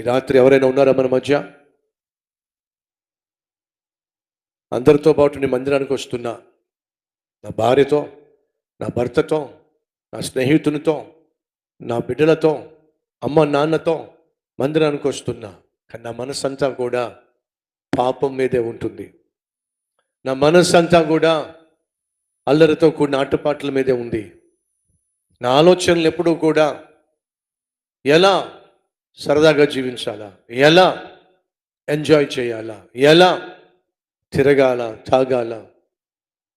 ఈ రాత్రి ఎవరైనా ఉన్నారా మన మధ్య? అందరితో పాటు నీ మందిరానికి వస్తున్నా, నా భార్యతో, నా భర్తతో, నా స్నేహితునితో, నా బిడ్డలతో, అమ్మ నాన్నతో మందిరానికి వస్తున్నా. కానీ నా మనసంతా కూడా పాపం మీదే ఉంటుంది. నా మనసంతా కూడా అల్లరితో కూడిన ఆటపాటల మీదే ఉంది. నా ఆలోచనలు ఎప్పుడూ కూడా ఎలా సరదాగా జీవించాలా, ఎలా ఎంజాయ్ చేయాలా, ఎలా తిరగాల, తాగాల,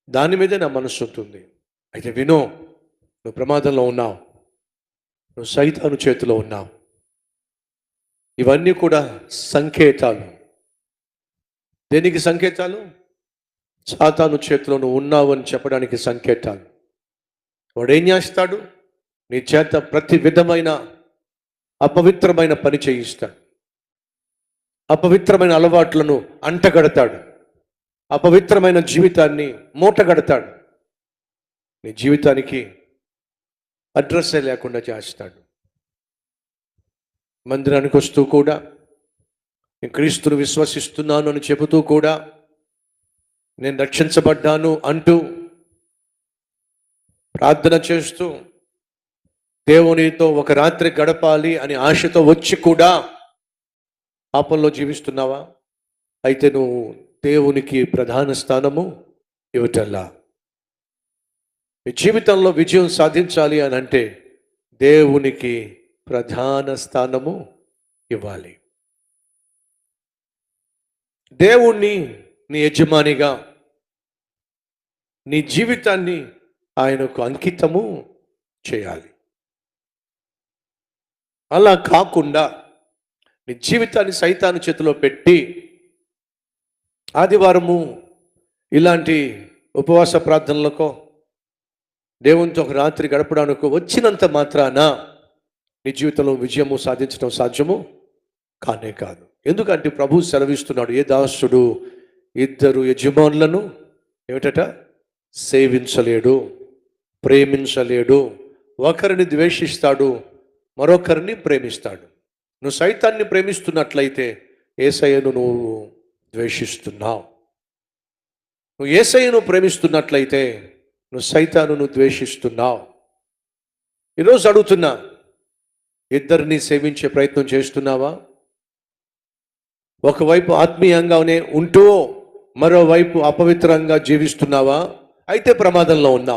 దాని మీదే నా మనసు ఉంటుంది. అయితే విను, నువ్వు ప్రమాదంలో ఉన్నావు, నువ్వు సైతాను చేతిలో ఉన్నావు. ఇవన్నీ కూడా సంకేతాలు. దేనికి సంకేతాలు? సాతాను చేతిలో నువ్వు ఉన్నావు అని చెప్పడానికి సంకేతాలు. వాడు ఏం చేస్తాడు? నీ చేత ప్రతి విధమైన అపవిత్రమైన పని చేయిస్తాడు, అపవిత్రమైన అలవాట్లను అంటగడతాడు, అపవిత్రమైన జీవితాన్ని మూటగడతాడు, నీ జీవితానికి అడ్రస్సే లేకుండా చేస్తాడు. మందిరానికి వస్తూ కూడా నేను క్రీస్తును విశ్వసిస్తున్నాను అని చెబుతూ కూడా నేను రక్షించబడ్డాను అంటూ ప్రార్థన చేస్తూ దేవునితో ఒక రాత్రి గడపాలి అని ఆశతో వచ్చి కూడా పాపంలో జీవిస్తున్నావా? అయితే నువ్వు దేవునికి ప్రధాన స్థానము ఇవ్వటల్లా. నీ జీవితంలో విజయం సాధించాలి అని అంటే దేవునికి ప్రధాన స్థానము ఇవ్వాలి. దేవుణ్ణి నీ యజమానిగా, నీ జీవితాన్ని ఆయనకు అంకితము చేయాలి. అలా కాకుండా నీ జీవితాన్ని సైతాను చేతిలో పెట్టి ఆదివారము ఇలాంటి ఉపవాస ప్రార్థనలకో దేవునితో ఒక రాత్రి గడపడానికో వచ్చినంత మాత్రాన నీ జీవితంలో విజయము సాధించడం సాధ్యము కానే కాదు. ఎందుకంటే ప్రభు సెలవిస్తున్నాడు, ఏ దాసుడు ఇద్దరు యజమానులను ఏమిటట సేవించలేడు, ప్రేమించలేడు. ఒకరిని ద్వేషిస్తాడు, మరొకరిని ప్రేమిస్తాడు. నువ్వు సైతాన్ని ప్రేమిస్తున్నట్లయితే యేసయ్యను నువ్వు ద్వేషిస్తున్నావు. నువ్వు యేసయ్యను ప్రేమిస్తున్నట్లయితే నువ్వు సైతానును ద్వేషిస్తున్నావు. ఈరోజు అడుగుతున్నా, ఇద్దరిని సేవించే ప్రయత్నం చేస్తున్నావా? ఒకవైపు ఆత్మీయంగానే ఉంటూ మరోవైపు అపవిత్రంగా జీవిస్తున్నావా? అయితే ప్రమాదంలో ఉన్నావు.